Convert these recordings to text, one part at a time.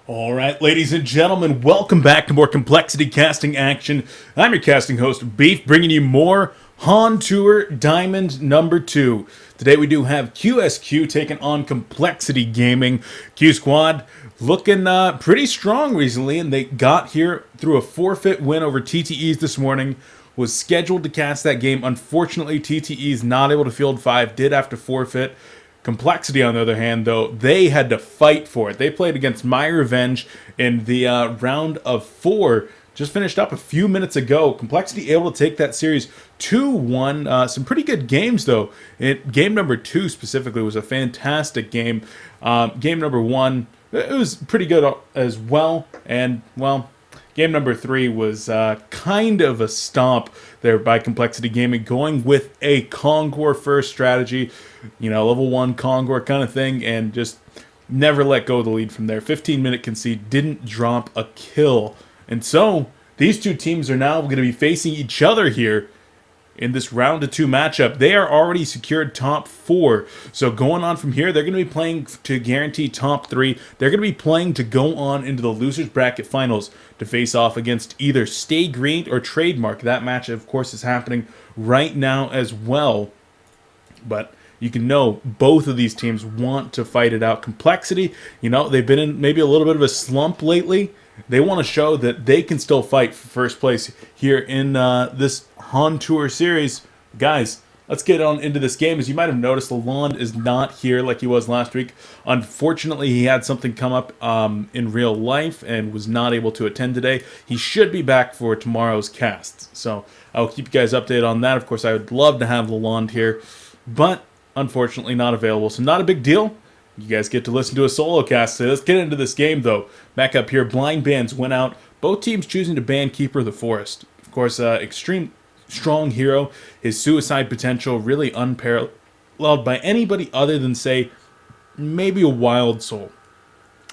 All right, ladies and gentlemen, welcome back to more complexity casting action. I'm your casting host, Beef, bringing you more HoN Tour Diamond number 2. Today we do have QsQ taking on Complexity Gaming. Q Squad looking pretty strong recently, and they got here through a forfeit win over TTEs this morning. Was scheduled to cast that game. Unfortunately, TTEs not able to field 5, did have to forfeit. Complexity, on the other hand, though, they had to fight for it. They played against My Revenge in the round of 4. Just finished up a few minutes ago. Complexity able to take that series 2-1. Some pretty good games, though. Game number 2 specifically was a fantastic game. Game number 1, it was pretty good as well. And, well, game number 3 was kind of a stomp there by Complexity Gaming, going with a Conquer first strategy, level 1 Conquer kind of thing, and just never let go of the lead from there. 15-minute concede, didn't drop a kill. And so, these two teams are now going to be facing each other here in this round of 2 matchup. They are already secured top 4. So going on from here, they're going to be playing to guarantee top 3. They're going to be playing to go on into the losers bracket finals to face off against either Stay Green or Trademark. That match, of course, is happening right now as well. But you can know both of these teams want to fight it out. Complexity, they've been in maybe a little bit of a slump lately. They want to show that they can still fight for first place here in this HoN Tour series. Guys, let's get on into this game. As you might have noticed, Lalonde is not here like he was last week. Unfortunately, he had something come up in real life and was not able to attend today. He should be back for tomorrow's cast. So I'll keep you guys updated on that. Of course, I would love to have Lalonde here, but unfortunately not available. So not a big deal. You guys get to listen to a solo cast. So let's get into this game, though. Back up here, blind bans went out. Both teams choosing to ban Keeper of the Forest. Of course, extreme strong hero. His suicide potential really unparalleled by anybody other than, say, maybe a Wild Soul.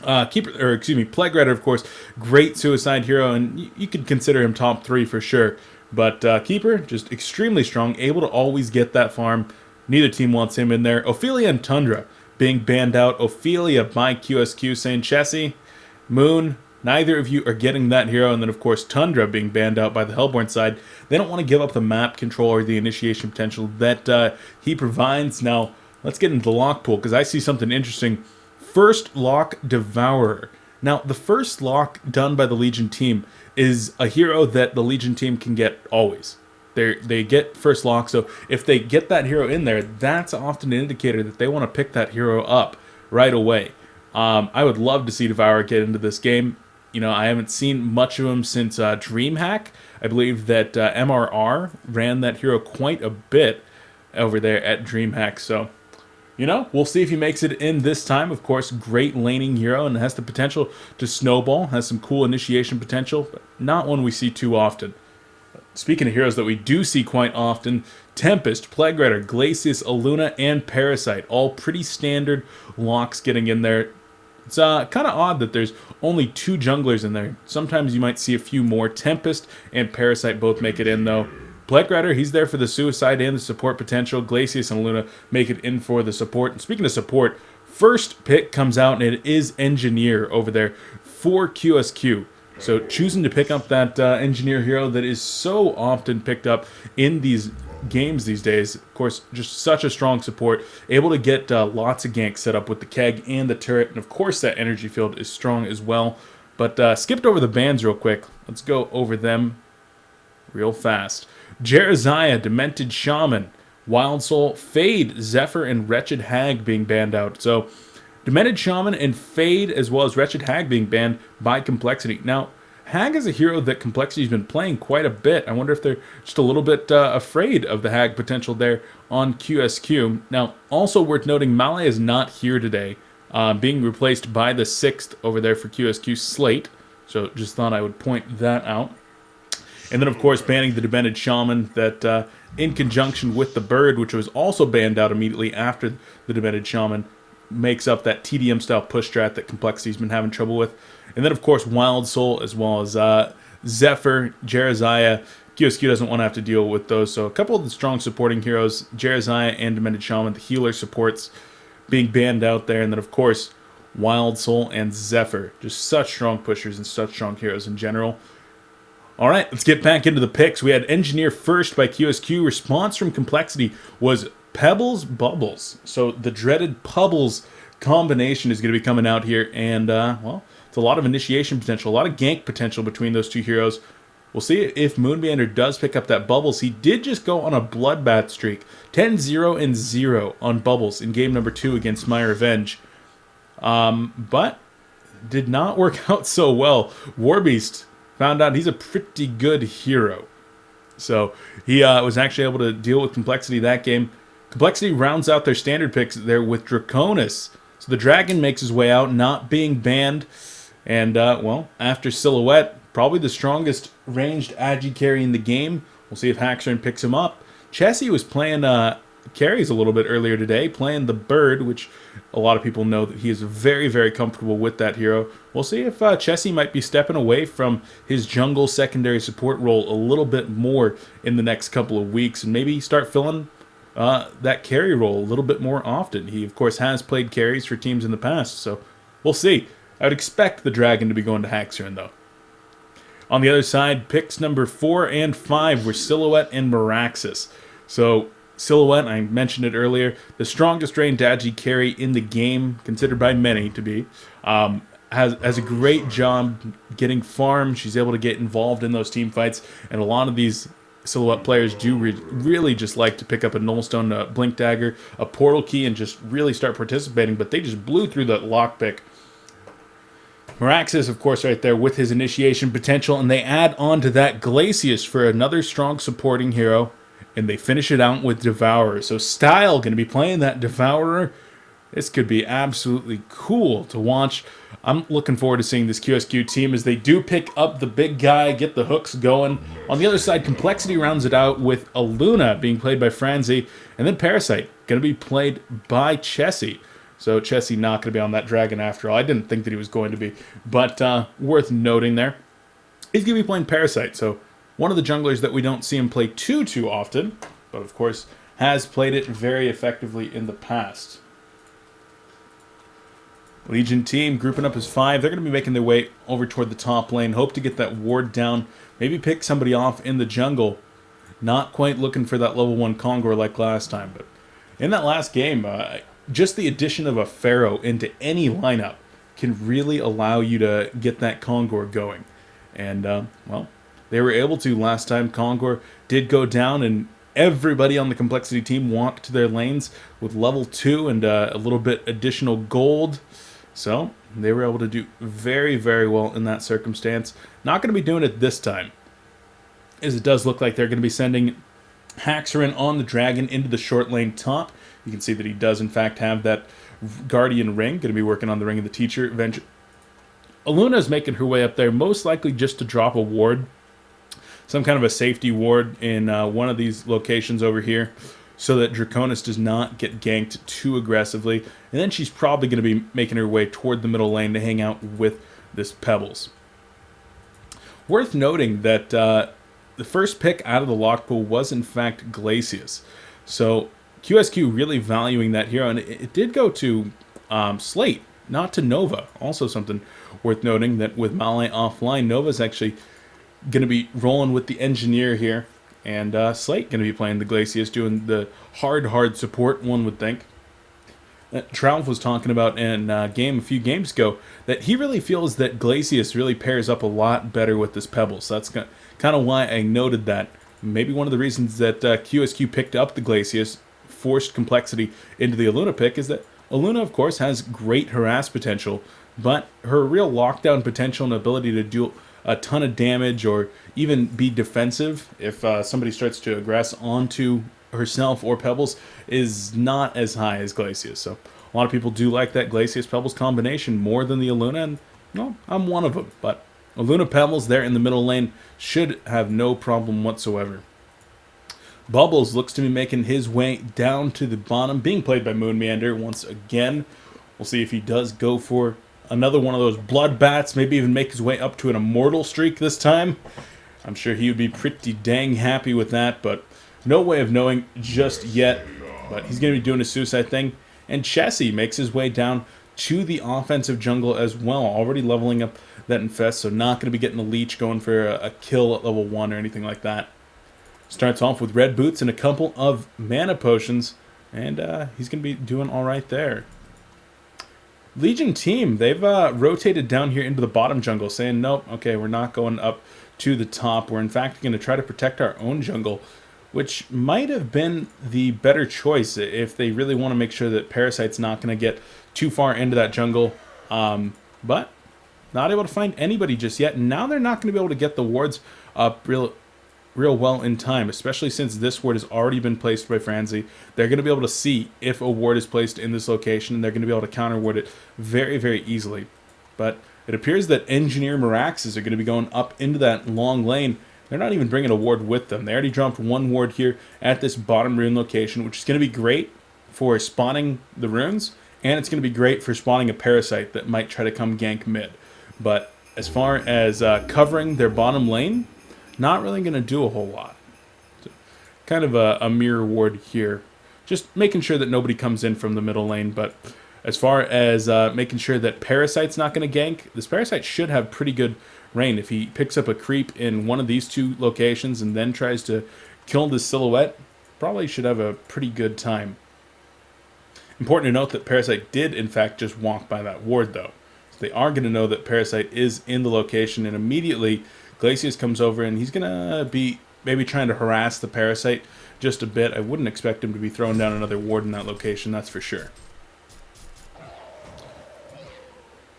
Plague Rider, of course, great suicide hero, and you could consider him top 3 for sure. But Keeper, just extremely strong, able to always get that farm. Neither team wants him in there. Ophelia and Tundra being banned out. Ophelia by QsQ saying, Chessie, Moon, neither of you are getting that hero. And then, of course, Tundra being banned out by the Hellborn side. They don't want to give up the map control or the initiation potential that he provides. Now, let's get into the lock pool, because I see something interesting. First lock, Devourer. Now, the first lock done by the Legion team is a hero that the Legion team can get always. They get first lock, so if they get that hero in there, that's often an indicator that they want to pick that hero up right away. I would love to see Devourer get into this game. I haven't seen much of him since DreamHack. I believe that MRR ran that hero quite a bit over there at DreamHack, so we'll see if he makes it in this time. Of course, great laning hero and has the potential to snowball, has some cool initiation potential, but not one we see too often. Speaking of heroes that we do see quite often, Tempest, Plague Rider, Glacius, Aluna, and Parasite. All pretty standard locks getting in there. It's kind of odd that there's only 2 junglers in there. Sometimes you might see a few more. Tempest and Parasite both make it in, though. Plague Rider, he's there for the suicide and the support potential. Glacius and Aluna make it in for the support. And speaking of support, first pick comes out, and it is Engineer over there for QsQ. So choosing to pick up that Engineer hero that is so often picked up in these games these days. Of course, just such a strong support. Able to get lots of ganks set up with the keg and the turret. And of course, that energy field is strong as well. But skipped over the bans real quick. Let's go over them real fast. Jeraziah, Demented Shaman, Wild Soul, Fade, Zephyr, and Wretched Hag being banned out. So Demented Shaman and Fade, as well as Wretched Hag being banned by Complexity. Now, Hag is a hero that Complexity's been playing quite a bit. I wonder if they're just a little bit afraid of the Hag potential there on QsQ. Now, also worth noting, Male is not here today, being replaced by the 6th over there for QsQ, Slate. So just thought I would point that out. And then, of course, banning the Demented Shaman that, in conjunction with the Bird, which was also banned out immediately after the Demented Shaman, makes up that TDM-style push strat that Complexity's been having trouble with. And then, of course, Wild Soul, as well as Zephyr, Jeraziah. QsQ doesn't want to have to deal with those. So a couple of the strong supporting heroes, Jeraziah and Demented Shaman, the healer supports being banned out there. And then, of course, Wild Soul, and Zephyr. Just such strong pushers and such strong heroes in general. All right, let's get back into the picks. We had Engineer first by QsQ. Response from Complexity was Pebbles Bubbles. So the dreaded Pubbles combination is going to be coming out here. And, well, it's a lot of initiation potential, a lot of gank potential between those two heroes. We'll see if Moonmeander does pick up that Bubbles. He did just go on a bloodbath streak. 10-0-0 on Bubbles in game number 2 against My Revenge. But did not work out so well. Warbeast found out he's a pretty good hero. So he was actually able to deal with Complexity that game. Complexity rounds out their standard picks there with Draconis. So the Dragon makes his way out, not being banned. And, well, after Silhouette, probably the strongest ranged Agi carry in the game. We'll see if Haxorn picks him up. Chessie was playing carries a little bit earlier today, playing the Bird, which a lot of people know that he is very, very comfortable with that hero. We'll see if Chessie might be stepping away from his jungle secondary support role a little bit more in the next couple of weeks and maybe start filling that carry role a little bit more often. He, of course, has played carries for teams in the past, so we'll see. I would expect the Dragon to be going to Haxorn, though. On the other side, picks number 4 and 5 were Silhouette and Meraxis. So Silhouette, I mentioned it earlier, the strongest ranged Agi carry in the game, considered by many to be, has a great job getting farm. She's able to get involved in those team fights, and a lot of these Silhouette players do really just like to pick up a Nullstone, a Blink Dagger, a Portal Key, and just really start participating, but they just blew through that lockpick. Meraxis, of course, right there with his initiation potential, and they add on to that Glacius for another strong supporting hero, and they finish it out with Devourer. So Style going to be playing that Devourer. This could be absolutely cool to watch. I'm looking forward to seeing this QsQ team as they do pick up the big guy, get the hooks going. On the other side, Complexity rounds it out with Aluna being played by Franzi, and then Parasite going to be played by Chessie. So Chessie not going to be on that Dragon after all. I didn't think that he was going to be, but worth noting there. He's going to be playing Parasite, so one of the junglers that we don't see him play too often, but of course has played it very effectively in the past. Legion team grouping up as 5. They're going to be making their way over toward the top lane. Hope to get that ward down. Maybe pick somebody off in the jungle. Not quite looking for that level 1 Kongor like last time, but in that last game, just the addition of a Pharaoh into any lineup can really allow you to get that Kongor going. And, well, they were able to last time. Kongor did go down, and everybody on the Complexity team walked to their lanes with level 2 and a little bit additional gold. So they were able to do very, very well in that circumstance. Not going to be doing it this time, as it does look like they're going to be sending Haxorn on the Dragon into the short lane top. You can see that he does, in fact, have that Guardian Ring. Going to be working on the Ring of the Teacher eventually. Aluna is making her way up there, most likely just to drop a ward. Some kind of a safety ward in one of these locations over here, so that Draconis does not get ganked too aggressively. And then she's probably going to be making her way toward the middle lane to hang out with this Pebbles. Worth noting that the first pick out of the lock pool was, in fact, Glacius. So QsQ really valuing that hero, and it did go to Slate, not to Nova. Also something worth noting that with Male offline, Nova's actually going to be rolling with the Engineer here, and Slate going to be playing the Glacius, doing the hard support, one would think. Trout was talking about in a few games ago that he really feels that Glacius really pairs up a lot better with this Pebbles. So that's kind of why I noted that. Maybe one of the reasons that QsQ picked up the Glacius, forced Complexity into the Aluna pick, is that Aluna, of course, has great harass potential, but her real lockdown potential and ability to do a ton of damage or even be defensive if somebody starts to aggress onto herself or Pebbles is not as high as Glacius. So a lot of people do like that Glacius-Pebbles combination more than the Aluna, and well, I'm one of them. But Aluna-Pebbles there in the middle lane should have no problem whatsoever. Bubbles looks to be making his way down to the bottom, being played by Moonmeander once again. We'll see if he does go for another one of those bloodbaths, maybe even make his way up to an immortal streak this time. I'm sure he would be pretty dang happy with that, but no way of knowing just yet. But he's going to be doing a suicide thing. And Chessie makes his way down to the offensive jungle as well. Already leveling up that Infest, so not going to be getting a leech going for a kill at level 1 or anything like that. Starts off with red boots and a couple of mana potions, and he's going to be doing all right there. Legion team, they've rotated down here into the bottom jungle, saying, nope, okay, we're not going up to the top. We're in fact going to try to protect our own jungle, which might have been the better choice if they really want to make sure that Parasite's not going to get too far into that jungle. But not able to find anybody just yet. Now they're not going to be able to get the wards up real well in time, especially since this ward has already been placed by Franzi. They're going to be able to see if a ward is placed in this location, and they're going to be able to counter ward it very, very easily. But it appears that Engineer Meraxes are going to be going up into that long lane. They're not even bringing a ward with them. They already dropped one ward here at this bottom rune location, which is going to be great for spawning the runes, and it's going to be great for spawning a Parasite that might try to come gank mid. But as far as covering their bottom lane, not really going to do a whole lot. So, kind of a mirror ward here. Just making sure that nobody comes in from the middle lane. But as far as making sure that Parasite's not going to gank, this Parasite should have pretty good reign. If he picks up a creep in one of these two locations and then tries to kill this silhouette, probably should have a pretty good time. Important to note that Parasite did, in fact, just walk by that ward, though. So they are going to know that Parasite is in the location, and immediately Glacius comes over, and he's going to be maybe trying to harass the Parasite just a bit. I wouldn't expect him to be throwing down another ward in that location, that's for sure.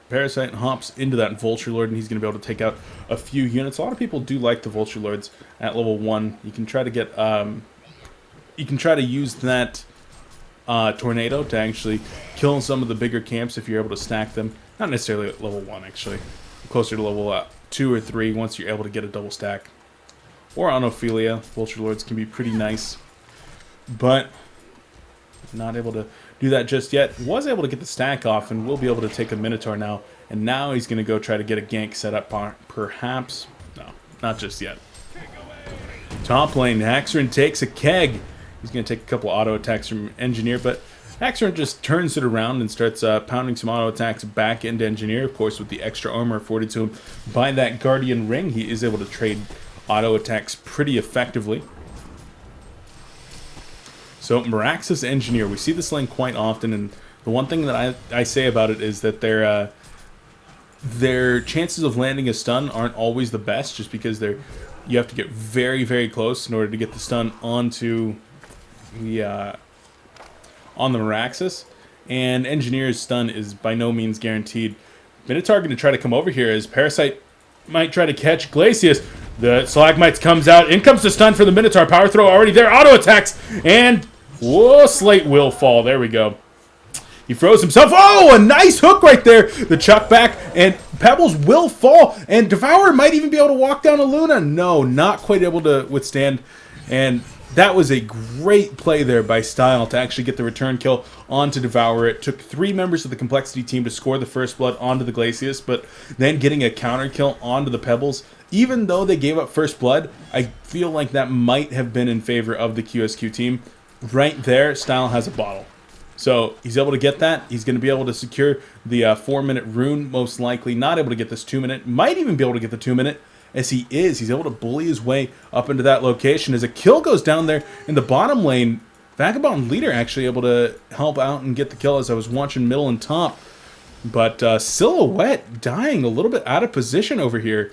Parasite hops into that Vulture Lord, and he's going to be able to take out a few units. A lot of people do like the Vulture Lords at level 1. You can try to get, you can try to use that Tornado to actually kill some of the bigger camps if you're able to stack them. Not necessarily at level 1, actually. Closer to level 2 or 3 once you're able to get a double stack. Or on Ophelia, Vulture Lords can be pretty nice. But not able to do that just yet. Was able to get the stack off, and will be able to take a Minotaur now. And now he's going to go try to get a gank set up, perhaps. No, not just yet. Top lane, Haxorn takes a keg. He's going to take a couple auto attacks from Engineer, but Haxorn just turns it around and starts pounding some auto attacks back into Engineer. Of course, with the extra armor afforded to him by that Guardian Ring, he is able to trade auto attacks pretty effectively. So Meraxes Engineer, we see this lane quite often, and the one thing that I say about it is that their chances of landing a stun aren't always the best, just because you have to get very, very close in order to get the stun onto the on the Meraxes, and Engineer's stun is by no means guaranteed. Minotaur going to try to come over here as Parasite might try to catch Glacius. The Stalagmites comes out. In comes the stun for the Minotaur. Power throw already there. Auto attacks. And, whoa, Slate will fall. There we go. He throws himself. Oh, a nice hook right there. The chuck back. And Pebbles will fall. And Devourer might even be able to walk down a Luna. No, not quite able to withstand. And that was a great play there by Style to actually get the return kill onto Devourer. It took 3 members of the Complexity team to score the first blood onto the Glacius, but then getting a counter kill onto the Pebbles. Even though they gave up first blood, I feel like that might have been in favor of the QsQ team. Right there, Style has a bottle. So he's able to get that. He's going to be able to secure the 4-minute rune, most likely. Not able to get this 2-minute. Might even be able to get the 2-minute. As he's able to bully his way up into that location. As a kill goes down there in the bottom lane, Vagabond Leader actually able to help out and get the kill as I was watching middle and top. But Silhouette dying a little bit out of position over here.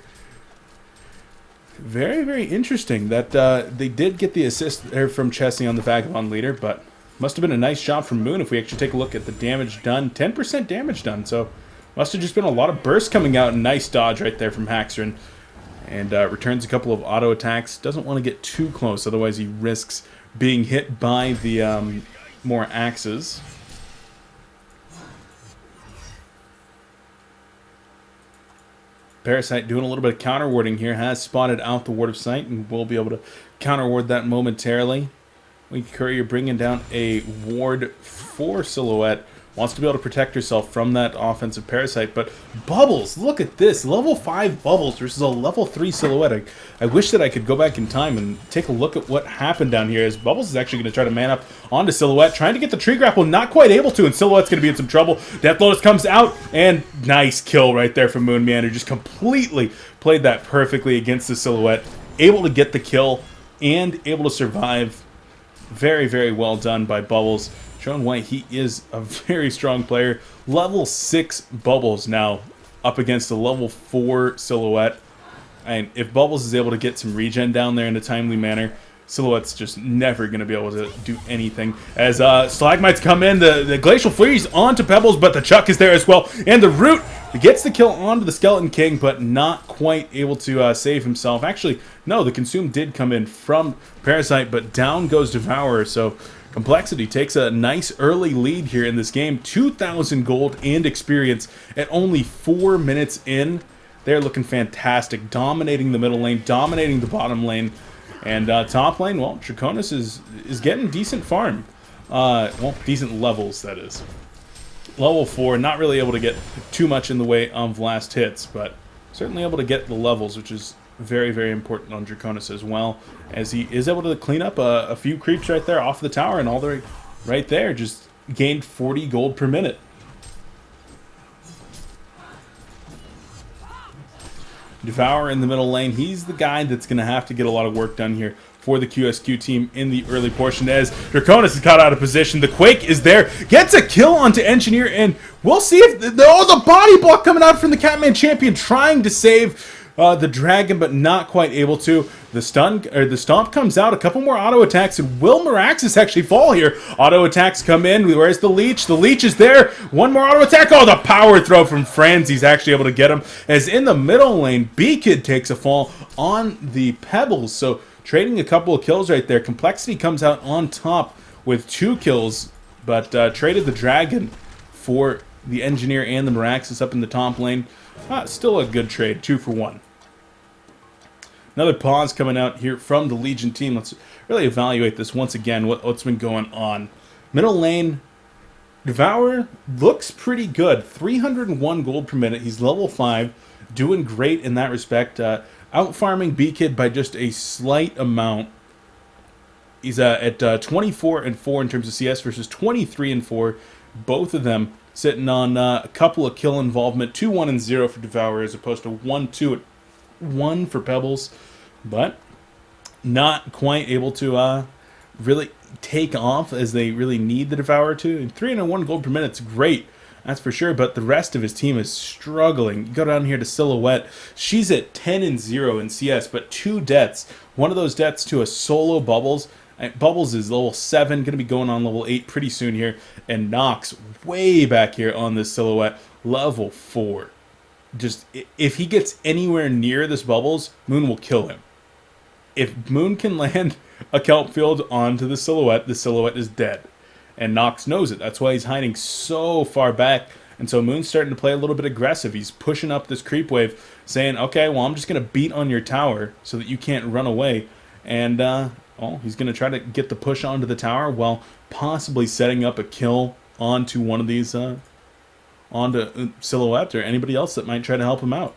Very, very interesting that they did get the assist there from Chesney on the Vagabond Leader, but must have been a nice job from Moon if we actually take a look at the damage done. 10% damage done, so must have just been a lot of bursts coming out, and nice dodge right there from Haxorn. And returns a couple of auto attacks. Doesn't want to get too close, otherwise he risks being hit by the more axes. Parasite doing a little bit of counter warding here. Has spotted out the Ward of Sight and will be able to counter ward that momentarily. Wing Courier bringing down a ward for Silhouette wants to be able to protect herself from that offensive parasite. But Bubbles, look at this. Level 5 Bubbles versus a level 3 Silhouette. I wish that I could go back in time and take a look at what happened down here, as Bubbles is actually going to try to man up onto Silhouette, trying to get the tree grapple, not quite able to, and Silhouette's going to be in some trouble. Death Lotus comes out, and nice kill right there from Moon Meander. Just completely played that perfectly against the Silhouette. Able to get the kill and able to survive. Very, very well done by Bubbles. Showing why he is a very strong player. Level 6 Bubbles now up against a level 4 Silhouette. And if Bubbles is able to get some regen down there in a timely manner, Silhouette's just never going to be able to do anything. As Stalagmites come in, the Glacial Fury's onto Pebbles, but the Chuck is there as well. And the Root gets the kill onto the Skeleton King, but not quite able to save himself. Actually, no, the Consume did come in from Parasite, but down goes Devourer. So Complexity takes a nice early lead here in this game. 2,000 gold and experience at only 4 minutes in. They're looking fantastic, dominating the middle lane, dominating the bottom lane. And top lane, well, Draconis is getting decent farm. Well, decent levels, that is. Level 4, not really able to get too much in the way of last hits, but certainly able to get the levels, which is very, very important on Draconis as well, as he is able to clean up a few creeps right there off the tower, and all the right there just gained 40 gold per minute. Devourer in the middle lane, he's the guy that's going to have to get a lot of work done here for the QsQ team in the early portion, as Draconis is caught out of position. The Quake is there, gets a kill onto Engineer, and we'll see if the body block coming out from the Catman Champion, trying to save the Dragon, but not quite able to. The Stomp comes out, a couple more auto attacks, and will Miraxis actually fall here? Auto attacks come in. Where's the Leech? The Leech is there. One more auto attack. Oh, the power throw from Franzi's actually able to get him. As in the middle lane, B-Kid takes a fall on the Pebbles. So trading a couple of kills right there. Complexity comes out on top with 2 kills, but traded the Dragon for the Engineer and the Miraxis up in the top lane. Still a good trade, 2 for 1. Another pause coming out here from the Legion team. Let's really evaluate this once again, what's been going on. Middle lane, Devourer looks pretty good. 301 gold per minute. He's level 5, doing great in that respect. Out-farming B-Kid by just a slight amount. He's at 24 and 4 in terms of CS versus 23 and 4. Both of them sitting on a couple of kill involvement. 2-1 and 0 for Devourer as opposed to 1-2 1 for Pebbles, but not quite able to really take off as they really need the Devourer to. 301 gold per minute is great, that's for sure, but the rest of his team is struggling. You go down here to Silhouette. She's at 10 and 0 in CS, but 2 deaths. One of those deaths to a solo Bubbles. Bubbles is level 7, going to be going on level 8 pretty soon here, and Nox way back here on this Silhouette, level 4. Just, if he gets anywhere near this Bubbles, Moon will kill him. If Moon can land a kelp field onto the Silhouette is dead. And Nox knows it. That's why he's hiding so far back. And so Moon's starting to play a little bit aggressive. He's pushing up this creep wave, saying, okay, well, I'm just going to beat on your tower so that you can't run away. And, well, he's going to try to get the push onto the tower while possibly setting up a kill onto one of these, onto Silhouette or anybody else that might try to help him out.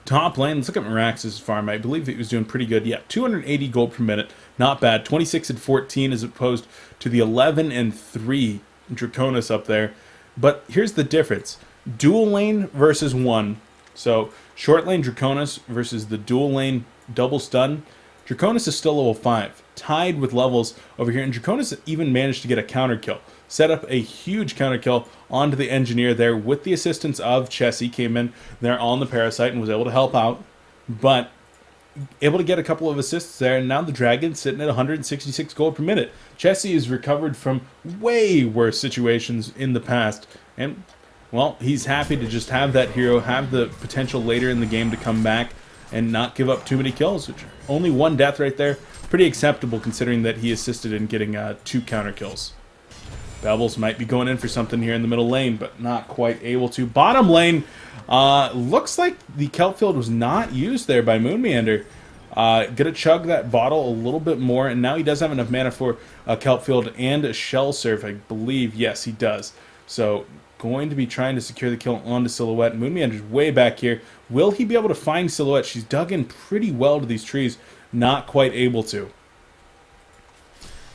Top lane, let's look at Miraxis' farm. I believe he was doing pretty good. Yeah, 280 gold per minute. Not bad. 26 and 14 as opposed to the 11 and 3 Draconis up there. But here's the difference. Dual lane versus 1. So short lane Draconis versus the dual lane double stun. Draconis is still level 5. Tied with levels over here. And Draconis even managed to get a counter kill. Set up a huge counter kill onto the Engineer there with the assistance of Chessie. Came in there on the Parasite and was able to help out. But able to get a couple of assists there. And now the Dragon's sitting at 166 gold per minute. Chessie has recovered from way worse situations in the past. And, well, he's happy to just have that hero, have the potential later in the game to come back and not give up too many kills. Which, only 1 death right there. Pretty acceptable considering that he assisted in getting 2 counter kills. Pebbles might be going in for something here in the middle lane, but not quite able to. Bottom lane, looks like the kelp field was not used there by Moon Meander. Gonna chug that bottle a little bit more, and now he does have enough mana for a Kelp Field and a Shell Surf, I believe. Yes, he does. So, going to be trying to secure the kill onto Silhouette. Moonmeander's way back here. Will he be able to find Silhouette? She's dug in pretty well to these trees. Not quite able to.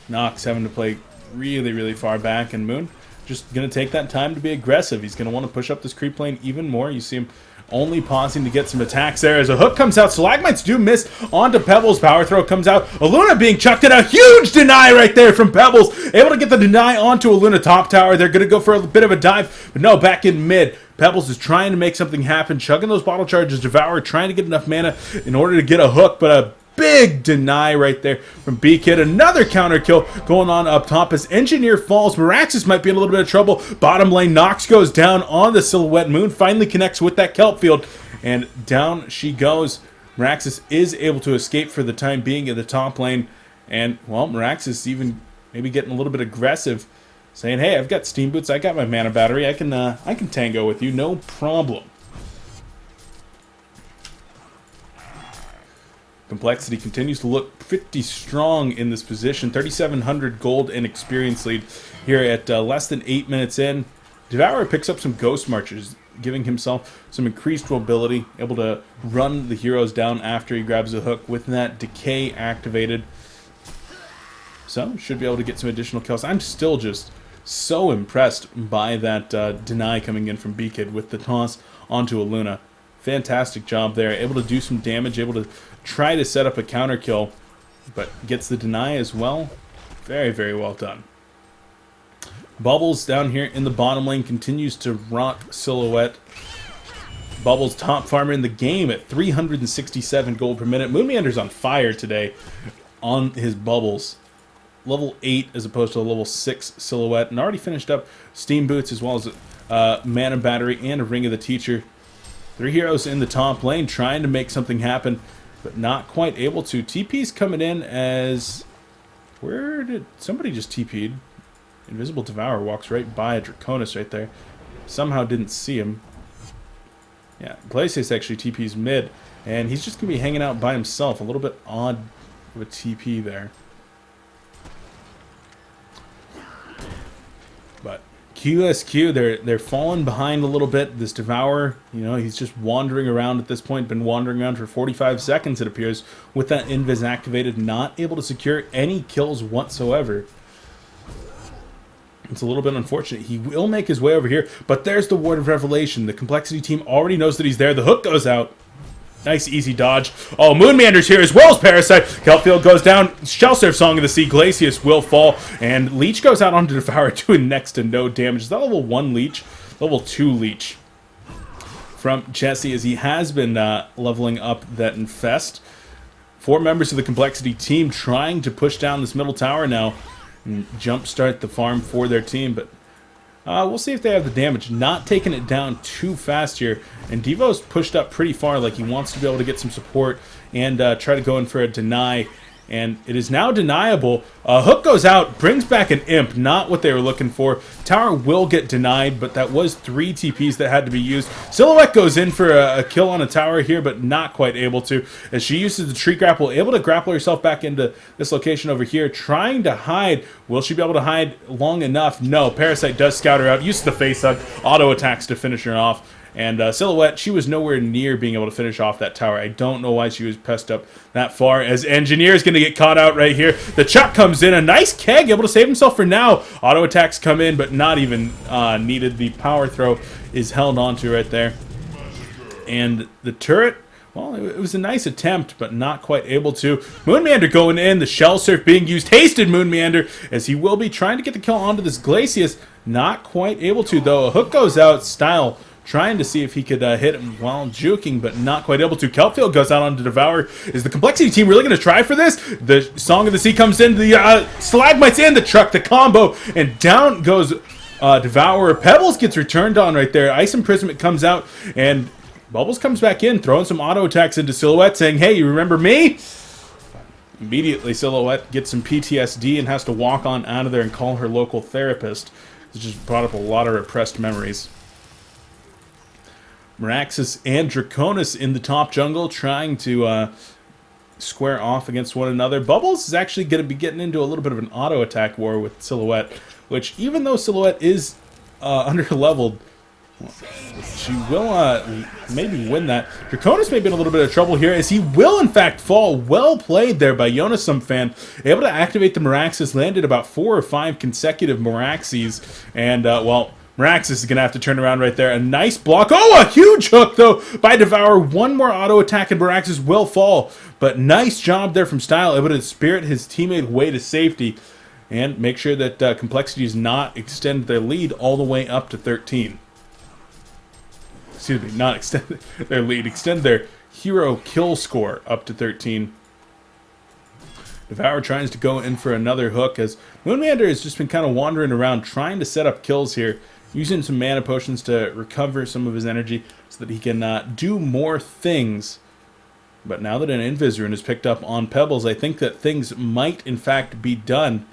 Nox having to play really, really far back, and Moon just going to take that time to be aggressive. He's going to want to push up this creep lane even more. You see him only pausing to get some attacks there as a hook comes out. Stalagmites do miss onto Pebbles. Power throw comes out. Aluna being chucked in. A huge deny right there from Pebbles. Able to get the deny onto Aluna top tower. They're going to go for a bit of a dive, but no, back in mid. Pebbles is trying to make something happen, chugging those bottle charges. Devour trying to get enough mana in order to get a hook, but a big deny right there from B-Kid. Another counter kill going on up top as Engineer falls. Meraxis might be in a little bit of trouble. Bottom lane, Nox goes down on the Silhouette. Moon finally connects with that Kelp Field, and down she goes. Meraxis is able to escape for the time being in the top lane, and, well, Meraxis even maybe getting a little bit aggressive, saying, hey, I've got Steam Boots, I got my mana battery, I can tango with you, no problem. Complexity continues to look pretty strong in this position. 3,700 gold and experience lead here at less than 8 minutes in. Devourer picks up some Ghost Marchers, giving himself some increased mobility, able to run the heroes down after he grabs a hook with that Decay activated. So, should be able to get some additional kills. I'm still just so impressed by that deny coming in from B-Kid with the toss onto Aluna. Fantastic job there. Able to do some damage, able to try to set up a counter kill, but gets the deny as well. Very, very well done. Bubbles down here in the bottom lane continues to rock Silhouette. Bubbles top farmer in the game at 367 gold per minute. Moonmeander's on fire today on his Bubbles. Level 8 as opposed to a level 6 Silhouette, and already finished up Steam Boots as well as Mana Battery and a Ring of the Teacher. 3 heroes in the top lane trying to make something happen, but not quite able to. TP's coming in as... Where did... Somebody just TP'd. Invisible Devourer walks right by a Draconis right there. Somehow didn't see him. Yeah, Glacius actually TP's mid, and he's just going to be hanging out by himself. A little bit odd of a TP there. But QsQ, they're falling behind a little bit. This Devourer, you know, he's just wandering around at this point. Been wandering around for 45 seconds, it appears, with that Invis activated. Not able to secure any kills whatsoever. It's a little bit unfortunate. He will make his way over here, but there's the Ward of Revelation. The Complexity team already knows that he's there. The hook goes out. Nice, easy dodge. Oh, Moonmeander's here as well as Parasite. Kelpfield goes down. Shellsurf, Song of the Sea. Glacius will fall. And Leech goes out onto Devourer, doing next to no damage. Is that level 1 Leech? Level 2 Leech from Jesse, as he has been leveling up that Infest. 4 members of the Complexity team trying to push down this middle tower now and jumpstart the farm for their team, but we'll see if they have the damage. Not taking it down too fast here, and Devo's pushed up pretty far, like he wants to be able to get some support and try to go in for a deny, and it is now deniable. Hook goes out, brings back an Imp, not what they were looking for. Tower will get denied, but that was 3 TPs that had to be used. Silhouette goes in for a kill on a tower here, but not quite able to, as she uses the tree grapple, able to grapple herself back into this location over here, trying to hide. Will she be able to hide long enough? No. Parasite does scout her out, uses the face hug, auto attacks to finish her off. And Silhouette, she was nowhere near being able to finish off that tower. I don't know why she was pressed up that far, as Engineer is going to get caught out right here. The Chuck comes in, a nice keg, able to save himself for now. Auto attacks come in, but not even needed. The power throw is held onto right there. And the turret, well, it was a nice attempt, but not quite able to. Moonmeander going in, the Shell Surf being used. Hasted Moonmeander, as he will be trying to get the kill onto this Glacius. Not quite able to, though. A hook goes out, Style trying to see if he could hit him while juking, but not quite able to. Kelpfield goes out onto Devourer. Is the Complexity team really going to try for this? The Song of the Sea comes in, the Stalagmites in, the truck, the combo, and down goes Devourer. Pebbles gets returned on right there. Ice Imprisonment comes out, and Bubbles comes back in, throwing some auto attacks into Silhouette, saying, hey, you remember me? Immediately, Silhouette gets some PTSD and has to walk on out of there and call her local therapist. It just brought up a lot of repressed memories. Meraxis and Draconis in the top jungle trying to square off against one another. Bubbles is actually going to be getting into a little bit of an auto attack war with Silhouette, which even though Silhouette is under-leveled, she will maybe win that. Draconis may be in a little bit of trouble here, as he will in fact fall. Well played there by Yonasom fan. Able to activate the Meraxes, landed about 4 or 5 consecutive Meraxes, and well, Meraxes is going to have to turn around right there. A nice block. Oh, a huge hook, though, by Devour. One more auto attack, and Meraxes will fall. But nice job there from Style, able to spirit his teammate away to safety and make sure that Complexity does not extend their lead all the way up to 13. Excuse me, not extend their lead. Extend their hero kill score up to 13. Devour tries to go in for another hook, as Moonmander has just been kind of wandering around trying to set up kills here, using some mana potions to recover some of his energy so that he can do more things. But now that an Invis rune is picked up on Pebbles, I think that things might in fact be done.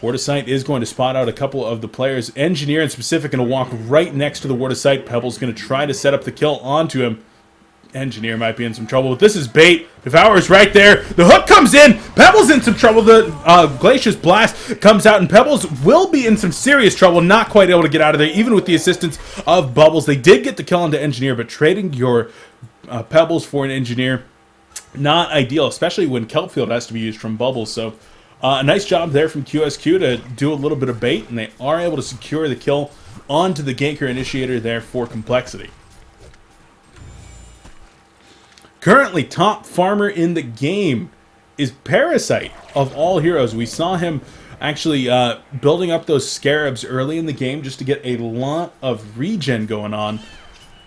Wardasight is going to spot out a couple of the players. Engineer in specific going to walk right next to the Wardasight. Pebbles going to try to set up the kill onto him. Engineer might be in some trouble. This is bait. Devour's right there. The hook comes in. Pebbles in some trouble. The Glacius Blast comes out, and Pebbles will be in some serious trouble. Not quite able to get out of there, even with the assistance of Bubbles. They did get the kill onto Engineer, but trading your Pebbles for an Engineer, not ideal, especially when Kelpfield has to be used from Bubbles. So a nice job there from QsQ to do a little bit of bait, and they are able to secure the kill onto the Ganker Initiator there for Complexity. Currently, top farmer in the game is Parasite, of all heroes. We saw him actually building up those Scarabs early in the game just to get a lot of regen going on.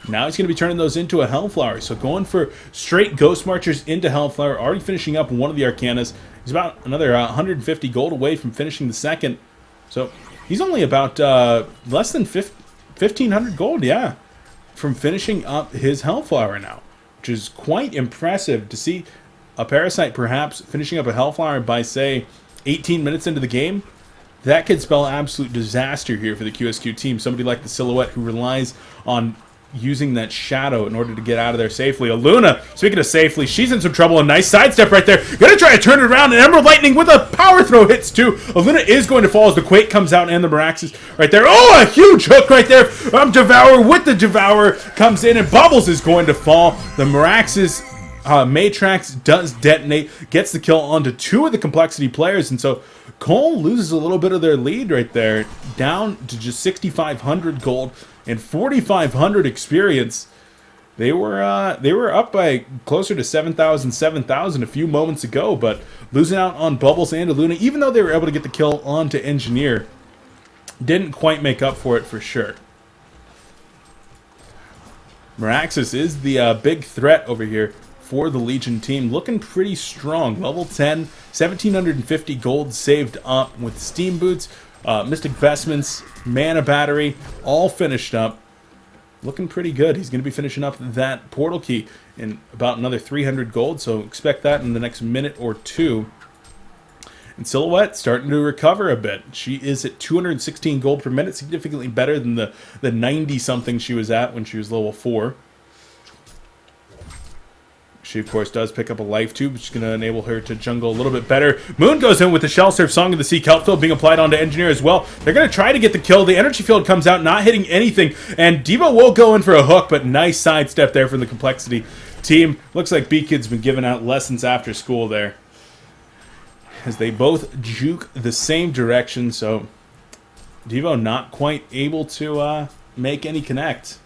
Now he's going to be turning those into a Hellflower. So going for straight Ghost Marchers into Hellflower, already finishing up one of the Arcanas. He's about another 150 gold away from finishing the second. So he's only about less than 1,500 gold, yeah, from finishing up his Hellflower now, which is quite impressive to see a Parasite perhaps finishing up a Hellflower by, say, 18 minutes into the game. That could spell absolute disaster here for the QsQ team. Somebody like the Silhouette who relies on using that shadow in order to get out of there safely. Aluna, speaking of safely, she's in some trouble. A nice sidestep right there. Gonna try to turn it around, and Emerald Lightning with a power throw hits too. Aluna is going to fall as the Quake comes out and the Meraxes right there. Oh, a huge hook right there from Devour with the Devourer comes in, and Bubbles is going to fall. The Meraxes Matrax does detonate, gets the kill onto 2 of the Complexity players, and so coL loses a little bit of their lead right there, down to just 6,500 gold and 4,500 experience. They were up by closer to 7,000 a few moments ago, but losing out on Bubbles and Aluna, even though they were able to get the kill onto Engineer, didn't quite make up for it for sure. Meraxes is the big threat over here for the Legion team, looking pretty strong. Level 10, 1,750 gold saved up with Steam Boots, Mystic Vestments, Mana Battery, all finished up. Looking pretty good. He's going to be finishing up that Portal Key in about another 300 gold, so expect that in the next minute or two. And Silhouette starting to recover a bit. She is at 216 gold per minute, significantly better than the 90-something she was at when she was level 4. She, of course, does pick up a life tube, which is going to enable her to jungle a little bit better. Moon goes in with the Shell Surf, Song of the Sea, Kelpfield being applied onto Engineer as well. They're going to try to get the kill. The energy field comes out, not hitting anything. And Devo will go in for a hook, but nice sidestep there from the Complexity team. Looks like B-Kid's been giving out lessons after school there, as they both juke the same direction. So Devo not quite able to make any connect.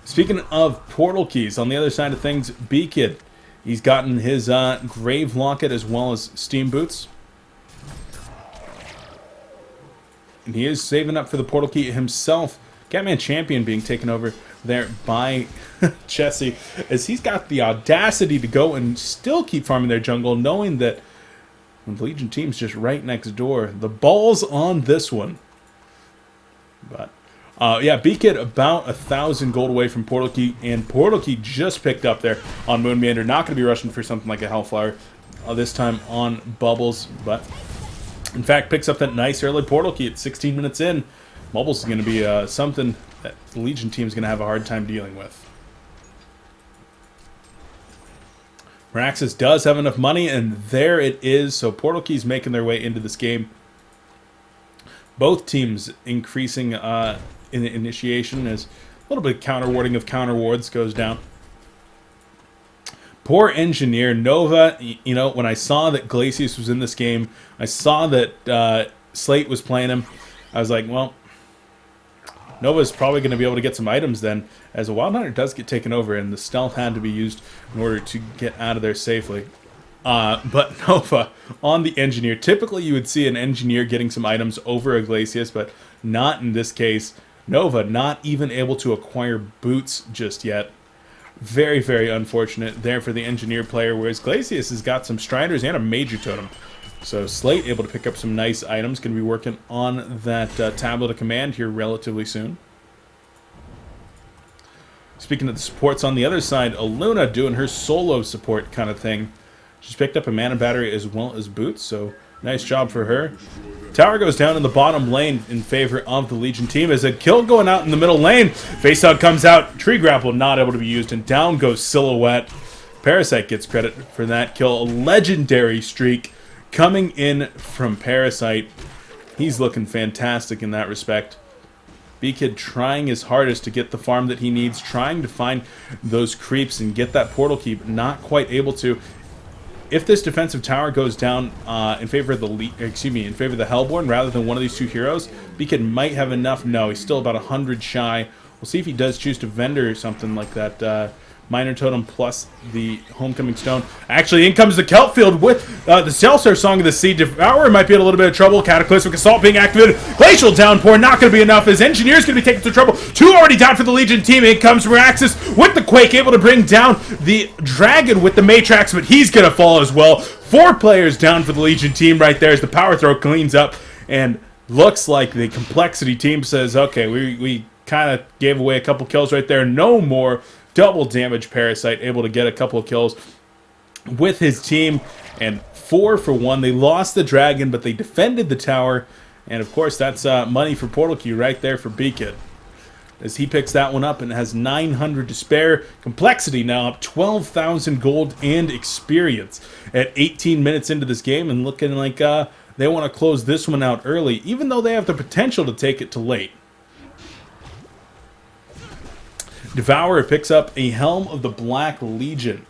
Speaking of portal keys, on the other side of things, B-Kid, he's gotten his Grave Locket as well as Steam Boots. And he is saving up for the portal key himself. Catman Champion being taken over there by Chessie, as he's got the audacity to go and still keep farming their jungle, knowing that when the Legion team's just right next door. The ball's on this one. But yeah, B-Kid about 1,000 gold away from Portal Key, and Portal Key just picked up there on Moonmeander. Not going to be rushing for something like a Hellflower this time on Bubbles, but in fact picks up that nice early Portal Key at 16 minutes in. Bubbles is going to be something that the Legion team is going to have a hard time dealing with. Meraxis does have enough money, and there it is. So Portal Key's making their way into this game. Both teams increasing in initiation as a little bit of counter-warding of counter-wards goes down. Poor Engineer. Nova, you know, when I saw that Glacius was in this game, I saw that Slate was playing him, I was like, well, Nova's probably going to be able to get some items then, as a Wild Hunter does get taken over, and the stealth had to be used in order to get out of there safely. But Nova on the Engineer. Typically, you would see an Engineer getting some items over a Glacius, but not in this case. Nova not even able to acquire boots just yet. Very, very unfortunate there for the Engineer player, whereas Glacius has got some Striders and a Major Totem. So Slate able to pick up some nice items. Going to be working on that tablet of command here relatively soon. Speaking of the supports on the other side, Aluna doing her solo support kind of thing. She's picked up a mana battery as well as boots, so nice job for her. Tower goes down in the bottom lane in favor of the Legion team. As a kill going out in the middle lane. Face hug comes out. Tree grapple not able to be used, and down goes Silhouette. Parasite gets credit for that kill. A legendary streak coming in from Parasite. He's looking fantastic in that respect. B-Kid trying his hardest to get the farm that he needs, trying to find those creeps and get that portal key, but not quite able to. If this defensive tower goes down in favor of the Hellborn rather than one of these two heroes, B-Kid might have enough. No, he's still about 100 shy. We'll see if he does choose to vendor or something like that. Minor Totem plus the Homecoming Stone. Actually, in comes the Kelp Field with the Cellstar Song of the Sea. Devourer might be in a little bit of trouble. Cataclysmic Assault being activated. Glacial Downpour not going to be enough. His Engineer's going to be taken to trouble. Two already down for the Legion team. In comes Meraxis with the Quake, able to bring down the Dragon with the Matrax, but he's going to fall as well. 4 players down for the Legion team right there as the Power Throw cleans up. And looks like the Complexity team says, okay, we kind of gave away a couple kills right there. No more. Double damage Parasite, able to get a couple of kills with his team, and 4 for 1. They lost the Dragon, but they defended the tower, and of course that's money for Portal Key right there for B-Kid, as he picks that one up and has 900 to spare. Complexity now up 12,000 gold and experience at 18 minutes into this game, and looking like they want to close this one out early, even though they have the potential to take it to late. Devourer picks up a Helm of the Black Legion.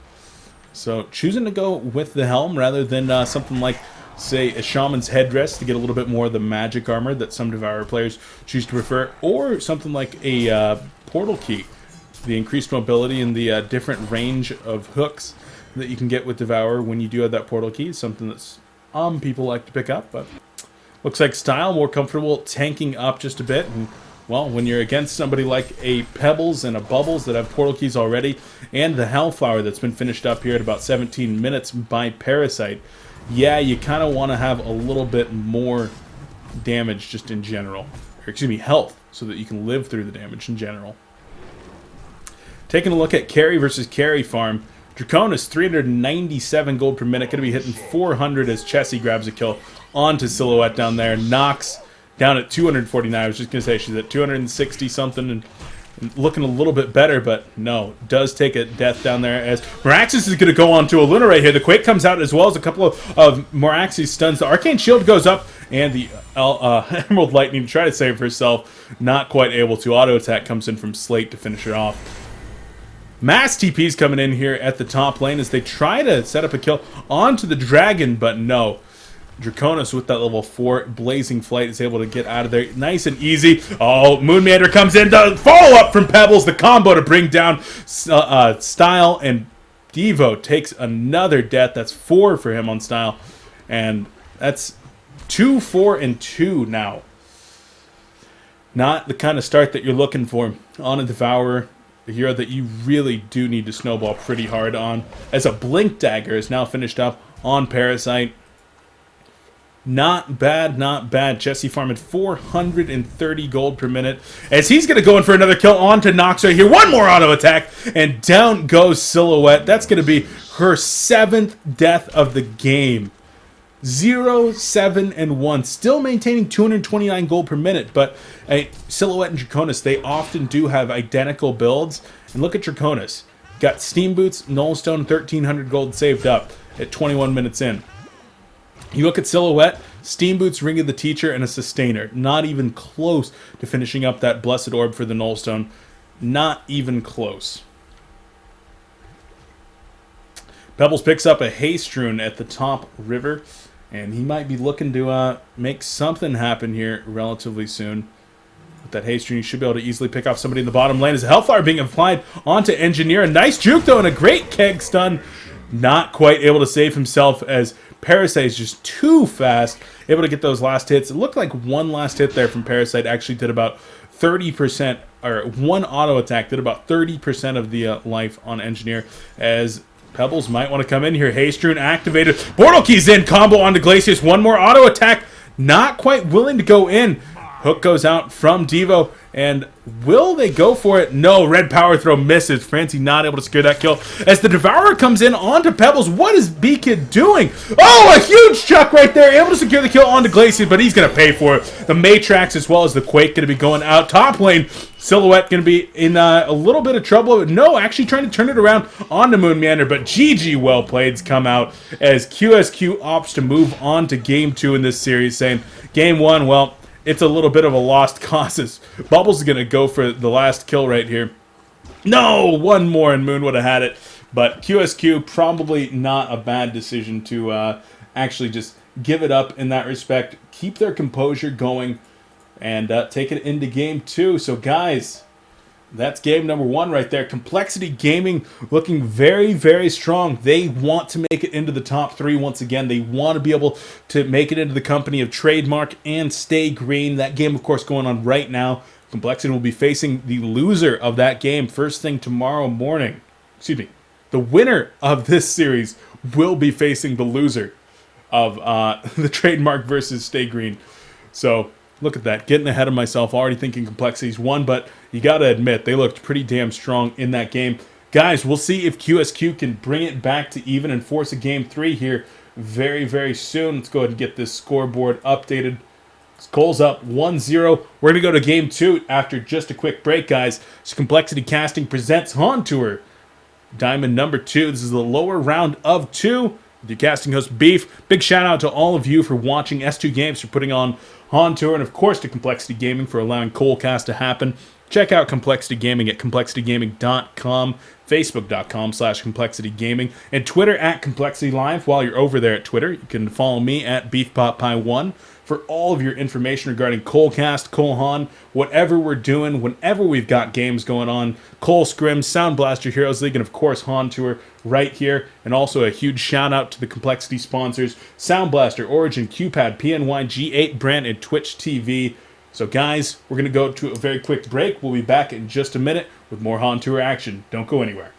So choosing to go with the Helm rather than something like, say, a Shaman's Headdress to get a little bit more of the magic armor that some Devourer players choose to prefer, or something like a Portal Key. The increased mobility and the different range of hooks that you can get with Devourer when you do have that Portal Key is something that's people like to pick up. But looks like Style more comfortable tanking up just a bit, and well, when you're against somebody like a Pebbles and a Bubbles that have portal keys already, and the Hellflower that's been finished up here at about 17 minutes by Parasite, yeah, you kind of want to have a little bit more damage just in general. Or, excuse me, health, so that you can live through the damage in general. Taking a look at carry versus carry farm. Draconis, 397 gold per minute, going to be hitting 400 as Chessie grabs a kill onto Silhouette down there. Nox down at 249. I was just going to say she's at 260 something and looking a little bit better, but no, does take a death down there as Meraxis is going to go on to a Luna right here. The Quake comes out as well as a couple of Meraxis stuns. The Arcane Shield goes up, and the Emerald Lightning to try to save herself. Not quite able to. Auto attack comes in from Slate to finish her off. Mass TP's coming in here at the top lane as they try to set up a kill onto the Dragon, but no. Draconis with that level 4 Blazing Flight is able to get out of there nice and easy. Oh, Moonmander comes in to follow up from Pebbles. The combo to bring down Style, and Devo takes another death. That's 4 for him on Style. And that's 2, 4, and 2 now. Not the kind of start that you're looking for on a Devourer. A hero that you really do need to snowball pretty hard on. As a Blink Dagger is now finished up on Parasite. Not bad, not bad. Chessie farming 430 gold per minute as he's going to go in for another kill onto Nox right here. One more auto attack, and down goes Silhouette. That's going to be her 7th death of the game. 0, 7, and 1. Still maintaining 229 gold per minute, but Silhouette and Draconis, they often do have identical builds. And look at Draconis. Got Steam Boots, Nullstone, 1,300 gold saved up at 21 minutes in. You look at Silhouette, Steam Boots, Ring of the Teacher, and a Sustainer. Not even close to finishing up that Blessed Orb for the Nullstone. Not even close. Pebbles picks up a Hastrune at the top river, and he might be looking to make something happen here relatively soon. With that Hastrune, you should be able to easily pick off somebody in the bottom lane. As a Hellfire being applied onto Engineer. A nice juke, though, and a great keg stun. Not quite able to save himself as Parasite is just too fast. Able to get those last hits. It looked like one last hit there from Parasite actually did about 30%, or one auto attack did about 30% of the life on Engineer, as Pebbles might want to come in here. Hastrune activated. Portal Keys in. Combo onto Glacius. One more auto attack. Not quite willing to go in. Hook goes out from Devo. And will they go for it? No. Red Power Throw misses. Francie not able to secure that kill. As the Devourer comes in onto Pebbles. What is B-Kid doing? Oh, a huge chuck right there. Able to secure the kill onto Glacius, but he's going to pay for it. The Matrax as well as the Quake going to be going out. Top lane. Silhouette going to be in a little bit of trouble. No, actually trying to turn it around onto Moon Meander, but GG well played's come out as QsQ opts to move on to Game 2 in this series, saying, Game 1, well, it's a little bit of a lost cause. Bubbles is going to go for the last kill right here. No! One more and Moon would have had it. But QsQ, probably not a bad decision to actually just give it up in that respect. Keep their composure going and take it into Game 2. So guys, that's game number 1 right there. Complexity Gaming looking very, very strong. They want to make it into the top 3 once again. They want to be able to make it into the company of Trademark and Stay Green. That game, of course, going on right now. Complexity will be facing the loser of that game first thing tomorrow morning. Excuse me. The winner of this series will be facing the loser of the Trademark versus Stay Green. So look at that, getting ahead of myself, already thinking Complexity's won, but you got to admit, they looked pretty damn strong in that game. Guys, we'll see if QsQ can bring it back to even and force a Game 3 here very, very soon. Let's go ahead and get this scoreboard updated. coL's up 1-0. We're going to go to Game 2 after just a quick break, guys. So Complexity Casting presents HoN Tour Diamond number 2. This is the lower round of 2. With your casting host, Beef. Big shout out to all of you for watching S2 Games, for putting on HoN Tour, and of course to Complexity Gaming for allowing coLcast to happen. Check out Complexity Gaming at complexitygaming.com, facebook.com/complexitygaming, and Twitter at Complexity Live. While you're over there at Twitter, you can follow me at BeefPopPie1 for all of your information regarding coLcast, coHoN, whatever we're doing, whenever we've got games going on. coL Scrims, Sound Blaster Heroes League, and of course HoN Tour right here. And also a huge shout out to the Complexity sponsors, Sound Blaster, Origin, QPad, PNY, G8 brand, and Twitch TV. So guys, we're going to go to a very quick break. We'll be back in just a minute with more HoN Tour action. Don't go anywhere.